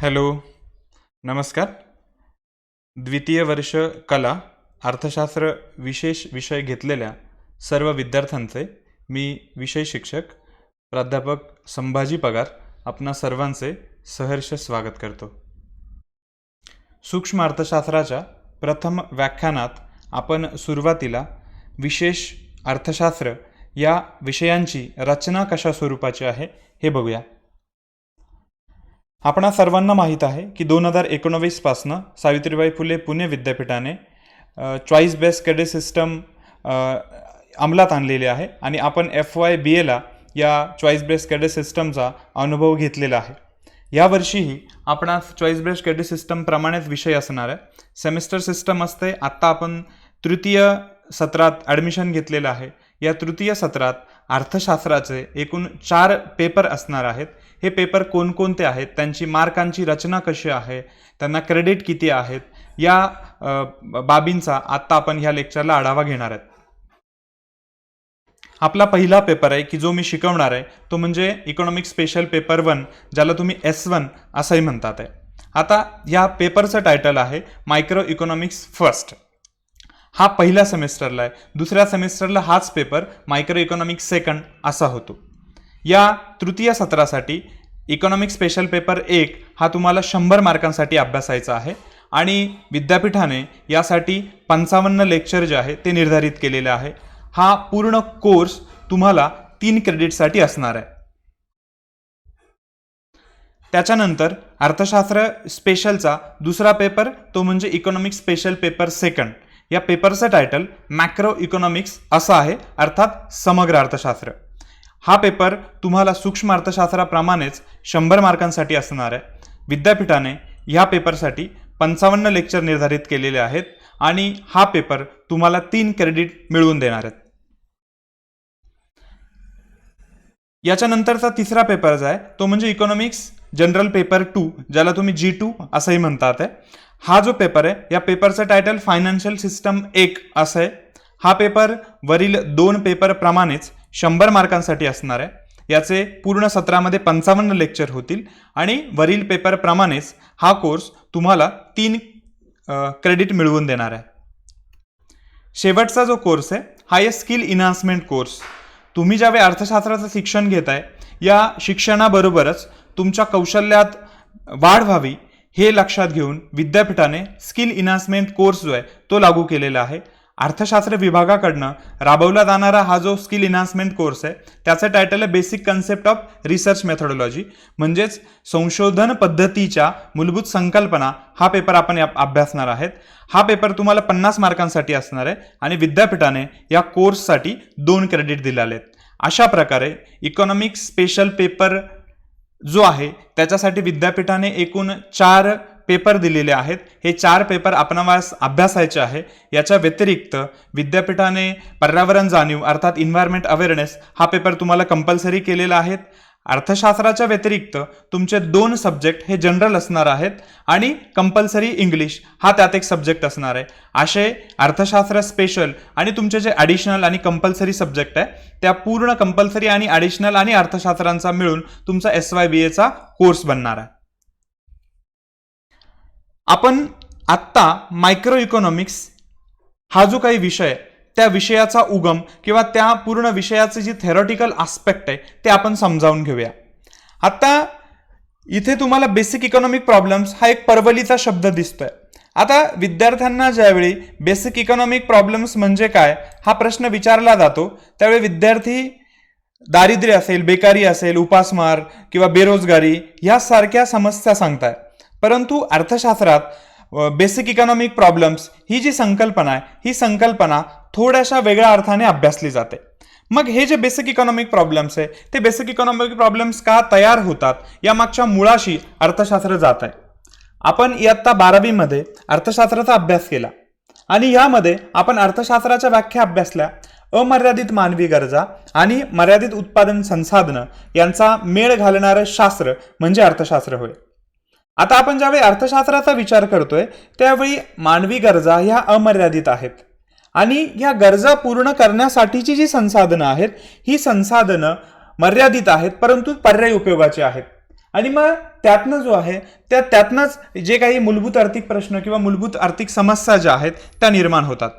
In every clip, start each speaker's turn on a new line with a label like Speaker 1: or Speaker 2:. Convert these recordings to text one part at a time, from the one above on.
Speaker 1: Hello, नमस्कार. द्वितीय वर्ष कला अर्थशास्त्र विशेष विषय घेतलेल्या सर्व विद्यार्थ्यांचे मी विषय शिक्षक प्राध्यापक संभाजी पगार आपणा सर्वांचे सहर्ष स्वागत करतो. सूक्ष्म अर्थशास्त्राच्या प्रथम व्याख्यानात आपण सुरुवातीला विशेष अर्थशास्त्र या विषयांची रचना कशा स्वरूपाची आहे हे बघूया. आपणा सर्वांना माहीत आहे की 2019 पासनं सावित्रीबाई फुले पुणे विद्यापीठाने चॉईस बेस्ड क्रेडिट सिस्टम अंमलात आणलेली आहे आणि आपण FY BA या चॉईस बेस्ड क्रेडिट सिस्टमचा अनुभव घेतलेला आहे. यावर्षीही आपणास चॉईस बेस्ड क्रेडिट सिस्टम प्रमाणेच विषय असणार आहे. सेमिस्टर सिस्टम असते. आत्ता आपण तृतीय सत्रात ॲडमिशन घेतलेलं आहे. या तृतीय सत्रात अर्थशास्त्राचे एकूण 4 पेपर असणार आहेत. हे पेपर कोणकोणते आहेत, त्यांची मार्कांची रचना कशी आहे, त्यांना क्रेडिट किती आहेत, या बाबींचा आत्ता आपण ह्या लेक्चरला आढावा घेणार आहेत. आपला पहिला पेपर आहे की जो मी शिकवणार आहे तो म्हणजे इकॉनॉमिक्स स्पेशल पेपर 1, ज्याला तुम्ही S1 असंही म्हणतात आहे. आता या पेपरचं टायटल आहे मायक्रो इकॉनॉमिक्स फर्स्ट. हा पहिल्या सेमिस्टरला आहे. दुसऱ्या सेमिस्टरला हाच पेपर मायक्रो इकॉनॉमिक्स सेकंड असा होतो. या तृतीय सत्रासाठी इकॉनॉमिक्स स्पेशल पेपर 1 हा तुम्हाला 100 मार्कांसाठी अभ्यासायचा आहे आणि विद्यापीठाने यासाठी 55 लेक्चर जे आहे ते निर्धारित केलेले आहे. हा पूर्ण कोर्स तुम्हाला 3 क्रेडिटसाठी असणार आहे. त्याच्यानंतर अर्थशास्त्र स्पेशलचा दुसरा पेपर तो म्हणजे इकॉनॉमिक्स स्पेशल पेपर सेकंड. या पेपरचं टायटल मॅक्रो इकॉनॉमिक्स असं आहे, अर्थात समग्र अर्थशास्त्र. हा पेपर तुम्हाला सूक्ष्म अर्थशास्त्राप्रमाणेच 100 मार्कांसाठी असणार आहे. विद्यापीठाने ह्या पेपरसाठी 55 लेक्चर निर्धारित केलेले आहेत आणि हा पेपर तुम्हाला 3 क्रेडिट मिळवून देणार आहेत. याच्यानंतरचा तिसरा पेपर जो आहे तो म्हणजे इकॉनॉमिक्स जनरल पेपर 2, ज्याला तुम्ही G2 असंही म्हणतात आहे. हा जो पेपर आहे या पेपरचं टायटल फायनान्शियल सिस्टम 1 असं आहे. हा पेपर वरील 2 पेपर प्रमाणेच 100 मार्कांसाठी असणार आहे. याचे पूर्ण सत्रामध्ये 55 लेक्चर होतील आणि वरील पेपर प्रमाणेच हा कोर्स तुम्हाला 3 क्रेडिट मिळवून देणार आहे. शेवटचा जो कोर्स आहे हा आहे स्किल इन्हान्समेंट कोर्स. तुम्ही ज्यावेळी अर्थशास्त्राचं शिक्षण घेताय या शिक्षणाबरोबरच तुमच्या कौशल्यात वाढ व्हावी हे लक्षात घेऊन विद्यापीठाने स्किल इन्हान्समेंट कोर्स जो आहे तो लागू केलेला आहे. अर्थशास्त्र विभागाकडनं राबवला जाणारा हा जो स्किल इन्हान्समेंट कोर्स आहे त्याचं टायटल आहे basic concept of research methodology, म्हणजेच संशोधन पद्धतीच्या मूलभूत संकल्पना. हा पेपर आपण अभ्यासणार आहेत. हा पेपर तुम्हाला 50 मार्कांसाठी असणार आहे आणि विद्यापीठाने या कोर्ससाठी 2 क्रेडिट दिलेले आहेत. अशा प्रकारे इकॉनॉमिक्स स्पेशल पेपर जो आहे त्याच्यासाठी विद्यापीठाने एकूण 4 पेपर दिलेले आहेत. हे 4 पेपर आपणास अभ्यासायचे आहे. याच्या व्यतिरिक्त विद्यापीठाने पर्यावरण जाणीव अर्थात एन्व्हायरमेंट अवेअरनेस हा पेपर तुम्हाला कंपल्सरी केलेला आहे. अर्थशास्त्राच्या व्यतिरिक्त तुमचे 2 सब्जेक्ट हे जनरल असणार आहेत आणि कंपल्सरी इंग्लिश हा त्यात एक सब्जेक्ट असणार आहे. असे अर्थशास्त्र स्पेशल आणि तुमचे जे ॲडिशनल आणि कंपल्सरी सब्जेक्ट आहे त्या पूर्ण कंपल्सरी आणि ॲडिशनल आणि अर्थशास्त्रांचा मिळून तुमचा SY BA कोर्स बनणार आहे. आपण आत्ता मायक्रो इकॉनॉमिक्स हा जो काही विषय आहे त्या विषयाचा उगम किंवा त्या पूर्ण विषयाचे जे थेरॉटिकल आस्पेक्ट आहे ते आपण समजावून घेऊया. आता इथे तुम्हाला बेसिक इकॉनॉमिक प्रॉब्लेम्स हा एक परवलीचा शब्द दिसतोय. आता विद्यार्थ्यांना ज्यावेळी बेसिक इकॉनॉमिक प्रॉब्लेम्स म्हणजे काय हा प्रश्न विचारला जातो त्यावेळी विद्यार्थी दारिद्र्य असेल, बेकारी असेल, उपासमार किंवा बेरोजगारी यासारख्या समस्या सांगताय. परंतु अर्थशास्त्रात बेसिक इकॉनॉमिक प्रॉब्लेम्स ही जी संकल्पना आहे ही संकल्पना थोड्याशा वेगळ्या अर्थाने अभ्यासली जाते. मग हे जे बेसिक इकॉनॉमिक प्रॉब्लेम्स आहे ते बेसिक इकॉनॉमिक प्रॉब्लेम्स का तयार होतात या मागच्या मुळाशी अर्थशास्त्र जात आहे. आपण इयत्ता 12वी मध्ये अर्थशास्त्राचा अभ्यास केला आणि यामध्ये आपण अर्थशास्त्राच्या व्याख्या अभ्यासल्या. अमर्यादित मानवी गरजा आणि मर्यादित उत्पादन संसाधनं यांचा मेळ घालणारं शास्त्र म्हणजे अर्थशास्त्र होय. आता आपण ज्यावेळी अर्थशास्त्राचा विचार करतोय त्यावेळी मानवी गरजा ह्या अमर्यादित आहेत आणि ह्या गरजा पूर्ण करण्यासाठीची जी संसाधनं आहेत ही संसाधनं मर्यादित आहेत परंतु पर्यायी उपयोगाची आहेत. आणि मग त्यातनं जो आहे त्यातनंच जे काही मूलभूत आर्थिक प्रश्न किंवा मूलभूत आर्थिक समस्या ज्या आहेत त्या निर्माण होतात.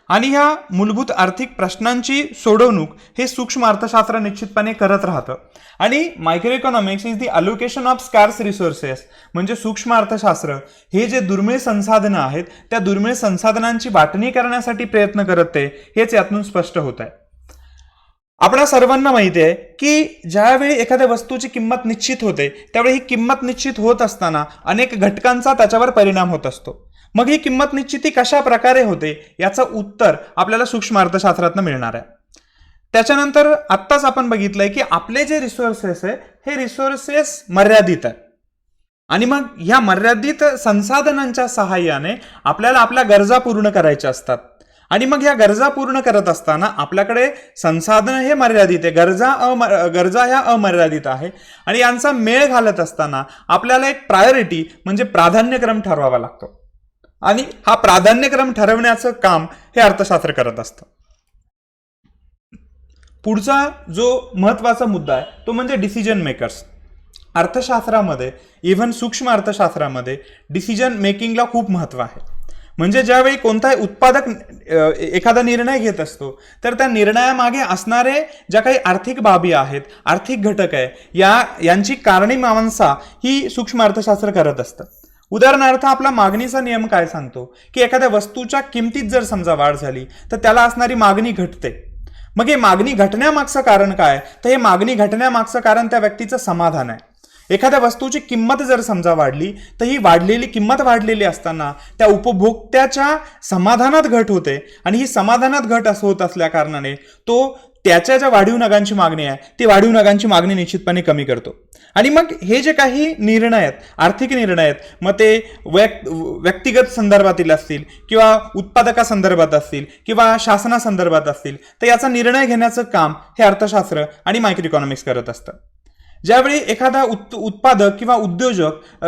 Speaker 1: आणि ह्या मूलभूत आर्थिक प्रश्नांची सोडवणूक हे सूक्ष्म अर्थशास्त्र निश्चितपणे करत राहतं. आणि microeconomics is the allocation of scarce resources, म्हणजे सूक्ष्म अर्थशास्त्र हे जे दुर्मिळ संसाधनं आहेत त्या दुर्मिळ संसाधनांची वाटणी करण्यासाठी प्रयत्न करत आहे, हेच यातून स्पष्ट होत आहे. आपल्या सर्वांना माहिती आहे की ज्यावेळी एखाद्या वस्तूची किंमत निश्चित होते त्यावेळी ही किंमत निश्चित होत असताना अनेक घटकांचा त्याच्यावर परिणाम होत असतो. मग ही किंमत निश्चिती कशा प्रकारे होते याचं उत्तर आपल्याला सूक्ष्म अर्थशास्त्रातनं मिळणार आहे. त्याच्यानंतर आत्ताच आपण बघितलंय की आपले जे रिसोर्सेस आहे हे रिसोर्सेस मर्यादित आहे आणि मग ह्या मर्यादित संसाधनांच्या सहाय्याने आपल्याला आपल्या गरजा पूर्ण करायच्या असतात. आणि मग ह्या गरजा पूर्ण करत असताना आपल्याकडे संसाधन हे मर्यादित आहे, गरजा ह्या अमर्यादित आहे आणि यांचा मेळ घालत असताना आपल्याला एक प्रायोरिटी म्हणजे प्राधान्यक्रम ठरवावा लागतो. आणि हा प्राधान्यक्रम ठरवण्याचं काम हे अर्थशास्त्र करत असतं. पुढचा जो महत्वाचा मुद्दा आहे तो म्हणजे डिसिजन मेकर्स. अर्थशास्त्रामध्ये इव्हन सूक्ष्म अर्थशास्त्रामध्ये डिसिजन मेकिंगला खूप महत्व आहे. म्हणजे ज्यावेळी कोणताही उत्पादक एखादा निर्णय घेत असतो तर त्या निर्णयामागे असणारे ज्या काही आर्थिक बाबी आहेत, आर्थिक घटक आहे, यांची कारणीमीमांसा ही सूक्ष्म अर्थशास्त्र करत असतं. उदाहरणार्थ आपला मागणीचा नियम काय सांगतो की एखाद्या वस्तूच्या किमतीत जर समजा वाढ झाली तर त्याला असणारी मागणी घटते. मग हे मागणी घटण्यामागचं कारण काय, तर हे मागणी घटण्यामागचं कारण त्या व्यक्तीचं समाधान आहे. एखाद्या वस्तूची किंमत जर समजा वाढली तर ही किंमत वाढलेली असताना त्या उपभोक्त्याच्या समाधानात घट होते आणि ही समाधानात घट असं होत असल्या कारणाने तो त्याच्या ज्या वाढीव नगांची मागणी आहे ती वाढीव नगांची मागणी निश्चितपणे कमी करतो. आणि मग हे जे काही निर्णय आहेत, आर्थिक निर्णय आहेत, मग ते व्यक्तिगत संदर्भातील असतील किंवा उत्पादका संदर्भात असतील किंवा शासना संदर्भात असतील, तर याचा निर्णय घेण्याचं काम हे अर्थशास्त्र आणि मायक्रो इकॉनॉमिक्स करत असतं. ज्यावेळी एखादा उत्पादक किंवा उद्योजक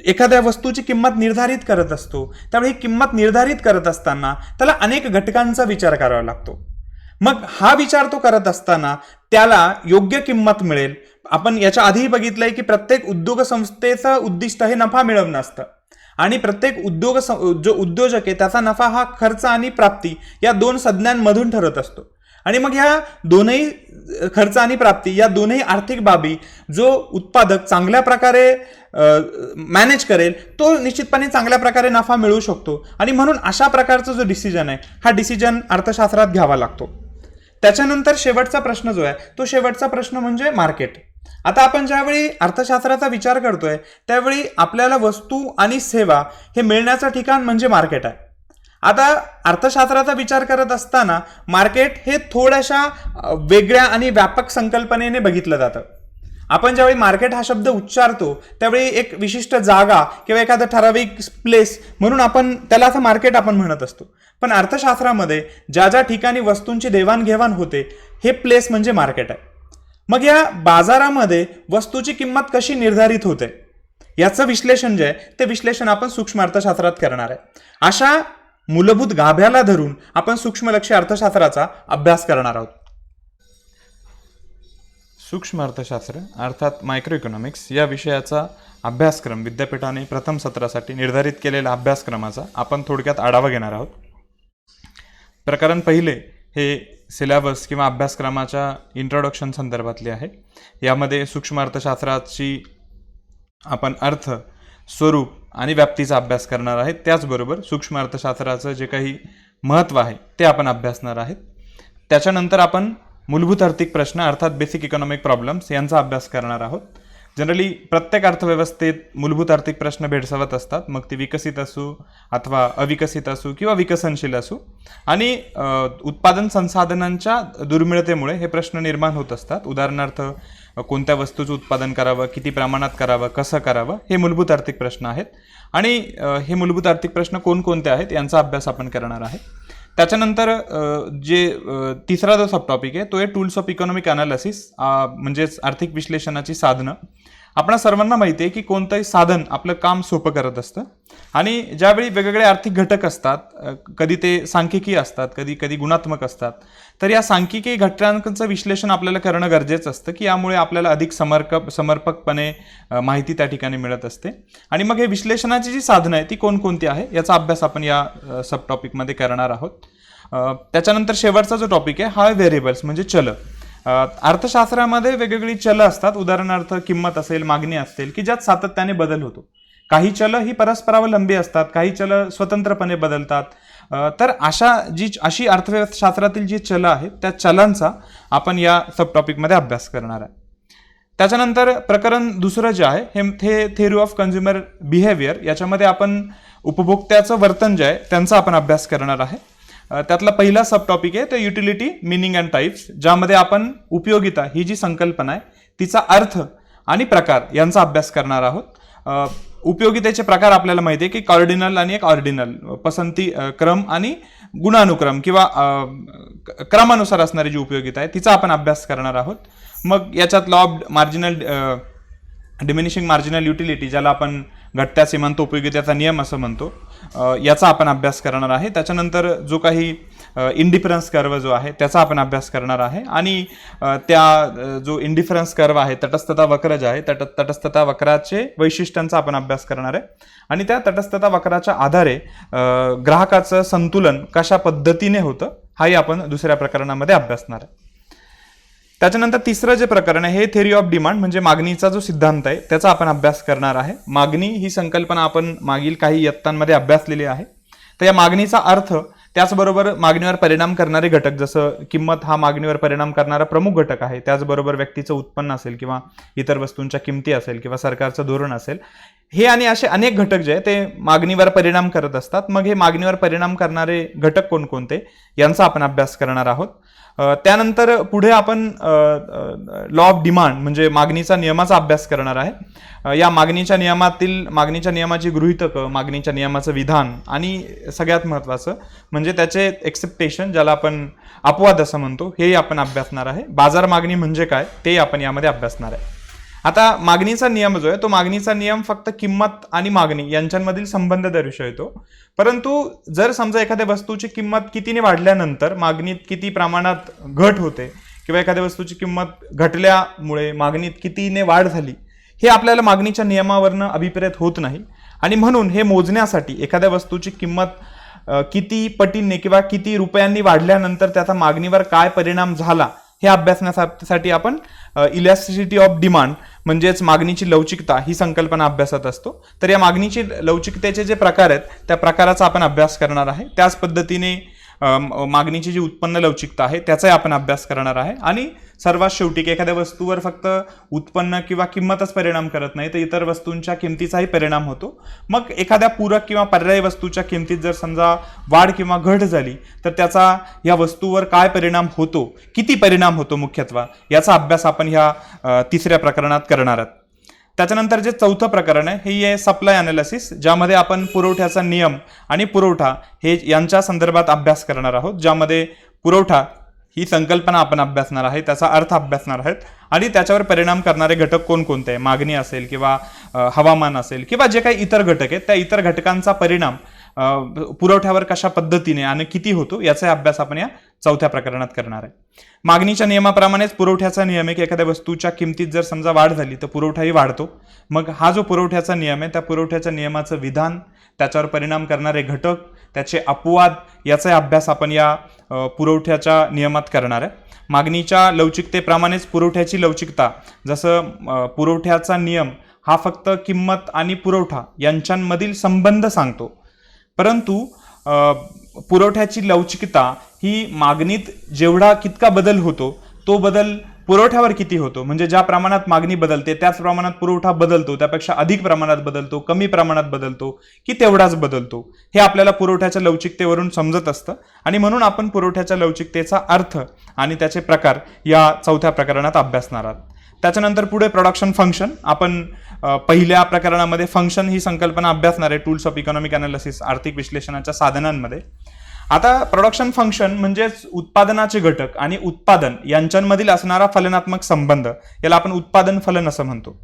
Speaker 1: एखाद्या वस्तूची किंमत निर्धारित करत असतो त्यावेळी किंमत निर्धारित करत असताना त्याला अनेक घटकांचा विचार करावा लागतो. मग हा विचार तो करत असताना त्याला योग्य किंमत मिळेल. आपण याच्या आधीही बघितलंय की प्रत्येक उद्योग संस्थेचं उद्दिष्ट हे नफा मिळवणं असतं आणि प्रत्येक जो उद्योजक आहे त्याचा नफा हा खर्च आणि प्राप्ती या दोन संज्ञांमधून ठरत असतो. आणि मग ह्या दोनही खर्च आणि प्राप्ती या दोनही आर्थिक बाबी जो उत्पादक चांगल्या प्रकारे मॅनेज करेल तो निश्चितपणे चांगल्या प्रकारे नफा मिळवू शकतो. आणि म्हणून अशा प्रकारचा जो डिसिजन आहे हा डिसिजन अर्थशास्त्रात घ्यावा लागतो. त्याच्यानंतर शेवटचा प्रश्न जो आहे तो शेवटचा प्रश्न म्हणजे मार्केट. आता आपण ज्यावेळी अर्थशास्त्राचा विचार करतोय त्यावेळी आपल्याला वस्तू आणि सेवा हे मिळण्याचं ठिकाण म्हणजे मार्केट आहे. आता अर्थशास्त्राचा विचार करत असताना मार्केट हे थोड्याशा वेगळ्या आणि व्यापक संकल्पनेने बघितलं जातं. आपण ज्यावेळी मार्केट हा शब्द उच्चारतो त्यावेळी एक विशिष्ट जागा किंवा एखादं ठराविक प्लेस म्हणून आपण त्याला असं मार्केट आपण म्हणत असतो. पण अर्थशास्त्रामध्ये ज्या ज्या ठिकाणी वस्तूंची देवाणघेवाण होते हे प्लेस म्हणजे मार्केट आहे. मग या बाजारामध्ये वस्तूची किंमत कशी निर्धारित होते याचं विश्लेषण जे आहे ते विश्लेषण आपण सूक्ष्म अर्थशास्त्रात करणार आहे. अशा मूलभूत गाभ्याला धरून आपण सूक्ष्मलक्षी अर्थशास्त्राचा अभ्यास करणार आहोत. सूक्ष्म अर्थशास्त्र अर्थात मायक्रो इकॉनॉमिक्स या विषयाचा अभ्यासक्रम विद्यापीठाने प्रथम सत्रासाठी निर्धारित केलेल्या अभ्यासक्रमाचा आपण थोडक्यात आढावा घेणार आहोत. प्रकरण पहिले हे सिलेबस किंवा अभ्यासक्रमाच्या इंट्रोडक्शन संदर्भातले आहे. यामध्ये सूक्ष्म अर्थशास्त्राची आपण अर्थ, स्वरूप आणि व्याप्तीचा अभ्यास करणार आहेत. त्याचबरोबर सूक्ष्म अर्थशास्त्राचं जे काही महत्त्व आहे ते आपण अभ्यासणार आहेत. त्याच्यानंतर आपण मूलभूत आर्थिक प्रश्न अर्थात बेसिक इकॉनॉमिक प्रॉब्लेम्स यांचा अभ्यास करणार आहोत. जनरली प्रत्येक अर्थव्यवस्थेत मूलभूत आर्थिक प्रश्न भेडसावत असतात, मग ती विकसित असू अथवा अविकसित असू किंवा विकसनशील असू. आणि उत्पादन संसाधनांच्या दुर्मिळतेमुळे हे प्रश्न निर्माण होत असतात. उदाहरणार्थ कोणत्या वस्तूचं उत्पादन करावं, किती प्रमाणात करावं, कसं करावं, हे मूलभूत आर्थिक प्रश्न आहेत. आणि हे मूलभूत आर्थिक प्रश्न कोणकोणते आहेत यांचा अभ्यास आपण करणार आहे. त्याच्यानंतर तिसरा जो सब टॉपिक आहे तो आहे टूल्स ऑफ इकॉनॉमिक अनालिसिस, म्हणजेच आर्थिक विश्लेषणाची साधनं. आपणा सर्वांना माहिती आहे की कोणतंही साधन आपलं काम सोपं करत असतं आणि ज्यावेळी वेगवेगळे आर्थिक घटक असतात, कधी ते सांख्यिकी असतात, कधी कधी गुणात्मक असतात, तर या सांख्यिकी घटकांचं विश्लेषण आपल्याला करणं गरजेचं असतं की यामुळे आपल्याला अधिक समर्पकपणे माहिती त्या ठिकाणी मिळत असते. आणि मग हे विश्लेषणाची जी साधनं आहे ती कोणकोणती आहे याचा अभ्यास आपण या सब टॉपिकमध्ये करणार आहोत. त्याच्यानंतर शेवटचा जो टॉपिक आहे हा व्हेरिएबल्स म्हणजे चल. अर्थशास्त्रामध्ये वेगवेगळी चलं असतात, उदाहरणार्थ किंमत असेल, मागणी असेल, की ज्यात सातत्याने बदल होतो. काही चलं ही परस्परावलंबी असतात, काही चलं स्वतंत्रपणे बदलतात. तर अशी अर्थशास्त्रातील जी चलं आहेत त्या चलांचा आपण या सब टॉपिकमध्ये अभ्यास करणार आहे. त्याच्यानंतर प्रकरण दुसरं जे आहे हे थेअरी ऑफ कन्झ्युमर बिहेवियर, याच्यामध्ये आपण उपभोक्त्याचं वर्तन जे आहे त्यांचा आपण अभ्यास करणार आहे. त्यातला पहिला सब टॉपिक आहे ते युटिलिटी, मिनिंग अँड टाइप्स, ज्यामध्ये आपण उपयोगिता ही जी संकल्पना आहे तिचा अर्थ आणि प्रकार यांचा अभ्यास करणार आहोत. उपयोगितेचे प्रकार आपल्याला माहिती आहे की कॉर्डिनल आणि एक ऑर्डिनल, पसंती क्रम आणि गुणानुक्रम किंवा क्रमानुसार असणारी जी उपयोगिता आहे तिचा आपण अभ्यास करणार आहोत. मग याच्यात law of diminishing marginal utility, ज्याला आपण घटत्या सीमांत उपयोगितेचा नियम असं म्हणतो, याचा आपण अभ्यास करणार आहे. त्याच्यानंतर जो काही इंडिफरन्स कर्व जो आहे त्याचा आपण अभ्यास करणार आहे. आणि त्या जो इंडिफरन्स कर्व आहे, तटस्थता वक्र जे आहे, तटस्थता वक्राचे वैशिष्ट्यांचा आपण अभ्यास करणार आहे. आणि त्या तटस्थता वक्राच्या आधारे ग्राहकाचं संतुलन कशा पद्धतीने होतं हाही आपण दुसऱ्या प्रकरणामध्ये अभ्यासणार आहे. त्याच्यानंतर तिसरं जे प्रकरण आहे हे थेअरी ऑफ डिमांड म्हणजे मागणीचा जो सिद्धांत आहे त्याचा आपण अभ्यास करणार आहे. मागणी ही संकल्पना आपण मागील काही इयत्तांमध्ये अभ्यासलेली आहे. तर या मागणीचा अर्थ, त्याचबरोबर मागणीवर परिणाम करणारे घटक, जसं किंमत हा मागणीवर परिणाम करणारा प्रमुख घटक आहे, त्याचबरोबर व्यक्तीचं उत्पन्न असेल किंवा इतर वस्तूंच्या किमती असेल किंवा सरकारचं धोरण असेल, हे आणि असे अनेक घटक जे आहे ते मागणीवर परिणाम करत असतात. मग हे मागणीवर परिणाम करणारे घटक कोणकोणते यांचा आपण अभ्यास करणार आहोत. त्यानंतर पुढे आपण लॉ ऑफ डिमांड म्हणजे मागणीचा नियमाचा अभ्यास करणार आहे. या मागणीच्या नियमाची गृहीतकं, मागणीच्या नियमाचं विधान आणि सगळ्यात महत्त्वाचं म्हणजे त्याचे एक्सेप्टेशन, ज्याला आपण अपवाद असं म्हणतो, हेही आपण अभ्यासणार आहे. बाजार मागणी म्हणजे काय ते आपण यामध्ये अभ्यासणार आहे. आता मागणीचा नियम जो आहे तो मागणीचा नियम फक्त किंमत आणि मागणी यांच्यामधील संबंध दर्शवतो. परंतु जर समजा एखाद्या वस्तूची किंमत कितीने वाढल्यानंतर मागणीत किती प्रमाणात घट होते किंवा एखाद्या वस्तूची किंमत घटल्यामुळे मागणीत कितीने वाढ झाली, हे आपल्याला मागणीच्या नियमावरनं अभिप्रेत होत नाही. आणि म्हणून हे मोजण्यासाठी एखाद्या वस्तूची किंमत किती पटीने किंवा किती रुपयांनी वाढल्यानंतर त्याचा मागणीवर काय परिणाम झाला हे अभ्यासण्यासाठी आपण इलॅस्टिसिटी ऑफ डिमांड म्हणजेच मागणीची लवचिकता ही संकल्पना अभ्यासत असतो. तर या मागणीची लवचिकतेचे जे प्रकार आहेत त्या प्रकाराचा आपण अभ्यास करणार आहे. त्याच पद्धतीने मागणीची जी उत्पन्न लवचिकता आहे त्याचाही आपण अभ्यास करणार आहे. आणि सर्वात शेवटी एखाद्या वस्तूवर फक्त उत्पन्न किंवा किंमतच परिणाम करत नाही तर इतर वस्तूंच्या किमतीचाही परिणाम होतो. मग एखाद्या पूरक किंवा पर्यायी वस्तूच्या किमतीत जर समजा वाढ किंवा घट झाली तर त्याचा या वस्तूवर काय परिणाम होतो, किती परिणाम होतो मुख्यत्वे, याचा अभ्यास आपण ह्या तिसऱ्या प्रकरणात करणार आहोत. त्याच्यानंतर जे चौथं प्रकरण आहे हे आहे सप्लाय अनालिसिस, ज्यामध्ये आपण पुरवठ्याचा नियम आणि पुरवठा हे यांच्या संदर्भात अभ्यास करणार आहोत. ज्यामध्ये पुरवठा ही संकल्पना आपण अभ्यासणार आहे, त्याचा अर्थ अभ्यासणार आहेत आणि त्याच्यावर परिणाम करणारे घटक कोणकोणते आहे, मागणी असेल किंवा हवामान असेल किंवा जे काही इतर घटक आहेत त्या इतर घटकांचा परिणाम पुरवठ्यावर कशा पद्धतीने आणि किती होतो याचा अभ्यास आपण या चौथ्या प्रकरणात करणार आहे. मागणीच्या नियमाप्रमाणेच पुरवठ्याचा नियम आहे की एखाद्या वस्तूच्या किमतीत जर समजा वाढ झाली तर पुरवठाही वाढतो. मग हा जो पुरवठ्याचा नियम आहे त्या पुरवठ्याच्या नियमाचं विधान, त्याच्यावर परिणाम करणारे घटक, त्याचे अपवाद याचा अभ्यास आपण या पुरवठ्याच्या नियमात करणार आहे. मागणीच्या लवचिकतेप्रमाणेच पुरवठ्याची लवचिकता, जसं पुरवठ्याचा नियम हा फक्त किंमत आणि पुरवठा यांच्यामधील संबंध सांगतो, परंतु पुरवठ्याची लवचिकता ही मागणीत जेवढा कितका बदल होतो तो बदल पुरवठ्यावर किती होतो, म्हणजे ज्या प्रमाणात मागणी बदलते त्याच प्रमाणात पुरवठा बदलतो, त्यापेक्षा अधिक प्रमाणात बदलतो, कमी प्रमाणात बदलतो की तेवढाच बदलतो, हे आपल्याला पुरवठ्याच्या लवचिकतेवरून समजत असतं. आणि म्हणून आपण पुरवठ्याच्या लवचिकतेचा अर्थ आणि त्याचे प्रकार या चौथ्या प्रकरणात अभ्यासणार आहोत. त्याच्यानंतर पुढे प्रोडक्शन फंक्शन, आपण पहिल्या प्रकरणामध्ये फंक्शन ही संकल्पना अभ्यासणार आहे, टूल्स ऑफ इकॉनॉमिक अनालिसिस, आर्थिक विश्लेषणाच्या साधनांमध्ये. आता प्रोडक्शन फंक्शन म्हणजेच उत्पादनाचे घटक आणि उत्पादन यांच्यामधील असणारा फलनात्मक संबंध, याला आपण उत्पादन फलन असं म्हणतो.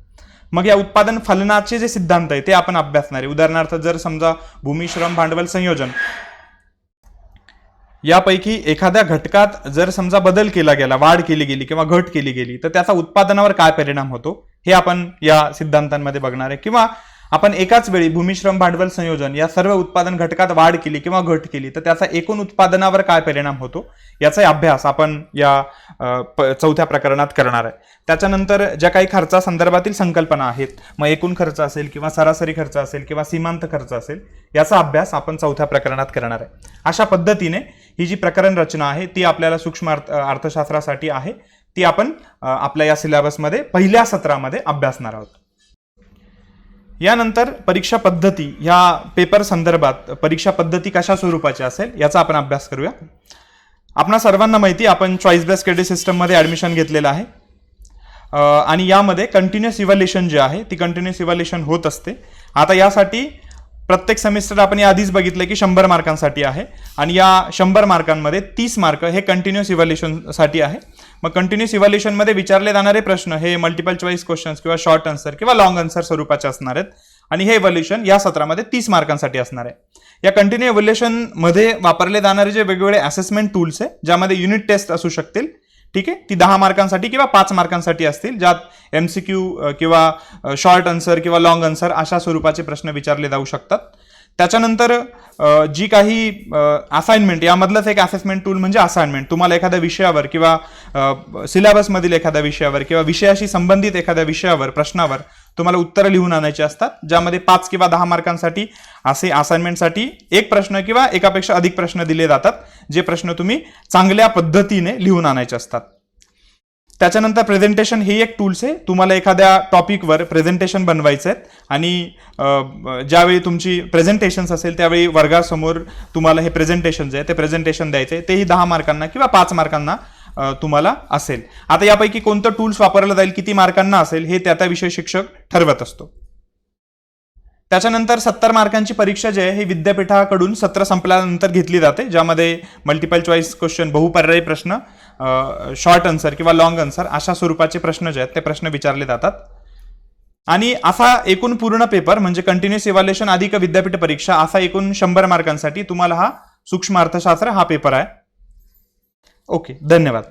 Speaker 1: मग या उत्पादन फलनाचे जे सिद्धांत आहे ते आपण अभ्यासणार आहे. उदाहरणार्थ जर समजा भूमी, श्रम, भांडवल, संयोजन यापैकी एखाद्या घटकात जर समजा बदल केला गेला, वाढ केली गेली किंवा घट केली गेली, तर त्याचा उत्पादनावर काय परिणाम होतो हे आपण या सिद्धांतांमध्ये बघणार आहे. किंवा आपण एकाच वेळी भूमी, श्रम, भांडवल, संयोजन या सर्व उत्पादन घटकात वाढ केली किंवा घट केली तर त्याचा एकूण उत्पादनावर काय परिणाम होतो याचा अभ्यास आपण या चौथ्या प्रकरणात करणार आहे. त्याच्यानंतर ज्या काही खर्चासंदर्भातील संकल्पना आहेत, मग एकूण खर्च असेल किंवा सरासरी खर्च असेल किंवा सीमांत खर्च असेल, याचा अभ्यास आपण चौथ्या प्रकरणात करणार आहे. अशा पद्धतीने ही जी प्रकरण रचना आहे ती आपल्याला सूक्ष्म अर्थशास्त्रासाठी आहे, ती आपण आपल्या या सिलेबसमध्ये पहिल्या सत्रामध्ये अभ्यासणार आहोत. यानंतर परीक्षा पद्धती, ह्या पेपर संदर्भात परीक्षा पद्धती कशा स्वरूपाची असेल याचा आपण अभ्यास करूया. आपणा सर्वांना माहिती, आपण चॉईस बेस्ड क्रेडिट सिस्टममध्ये ऍडमिशन घेतलेलं आहे आणि यामध्ये कंटिन्युअस इव्हॅल्युएशन जे आहे ती कंटिन्युअस इव्हॅल्युएशन होत असते. आता यासाठी प्रत्येक सेमिस्टर आपण या आधीच बघितलं की 100 मार्कांसाठी आहे आणि या 100 मार्कांमध्ये 30 मार्क हे कंटिन्युअस इव्हॅल्युएशनसाठी आहे. मग कंटिन्युअस इव्हॅल्युएशनमध्ये विचारले जाणारे प्रश्न हे मल्टिपल चॉईस क्वेश्चन्स किंवा शॉर्ट आन्सर किंवा लॉंग आन्सर स्वरूपाचे असणार आहेत आणि हे इव्हॅल्युएशन या सत्रामध्ये 30 मार्कांसाठी असणार आहे. या कंटिन्यू इव्हॅल्युएशन मध्ये वापरले जाणारे जे वेगवेगळे असेसमेंट टूल्स आहे, ज्यामध्ये युनिट टेस्ट असू शकतील, ठीक आहे, ती 10 मार्कांसाठी किंवा 5 मार्कांसाठी असतील, ज्यात MCQ किंवा शॉर्ट आन्सर किंवा लॉंग आन्सर अशा स्वरूपाचे प्रश्न विचारले जाऊ शकतात. त्याच्यानंतर जी काही असाइनमेंट, यामधलंच एक असेसमेंट टूल म्हणजे असाइनमेंट. तुम्हाला एखाद्या विषयावर किंवा सिलेबसमधील एखाद्या विषयावर किंवा विषयाशी संबंधित एखाद्या विषयावर, प्रश्नावर तुम्हाला उत्तरं लिहून आणायची असतात, ज्यामध्ये 5 किंवा 10 मार्कांसाठी असे असाइनमेंटसाठी एक प्रश्न किंवा एकापेक्षा अधिक प्रश्न दिले जातात, जे प्रश्न तुम्ही चांगल्या पद्धतीने लिहून आणायचे असतात. त्याच्यानंतर प्रेझेंटेशन हे एक टूल्स आहे. तुम्हाला एखाद्या टॉपिकवर प्रेझेंटेशन बनवायचं आहे आणि ज्यावेळी तुमची प्रेझेंटेशन्स असेल त्यावेळी वर्गासमोर तुम्हाला हे प्रेझेंटेशन जे आहे ते प्रेझेंटेशन द्यायचे, तेही 10 मार्कांना किंवा 5 मार्कांना तुम्हाला असेल. आता यापैकी कोणतं टूल्स वापरलं जाईल, किती मार्कांना असेल, हे त्या विषय शिक्षक ठरवत असतो. त्याच्यानंतर 70 मार्कांची परीक्षा जी आहे ही विद्यापीठाकडून सत्र संपल्यानंतर घेतली जाते, ज्यामध्ये मल्टिपल चॉईस क्वेश्चन, बहुपर्यायी प्रश्न, शॉर्ट आन्सर किंवा लॉंग आन्सर अशा स्वरूपाचे प्रश्न जे आहेत ते प्रश्न विचारले जातात. आणि असा एकूण पूर्ण पेपर म्हणजे कंटिन्युअस इव्हॅल्युएशन अधिक विद्यापीठ परीक्षा, असा एकूण 100 मार्कांसाठी तुम्हाला हा सूक्ष्म अर्थशास्त्र हा पेपर आहे. ओके, धन्यवाद.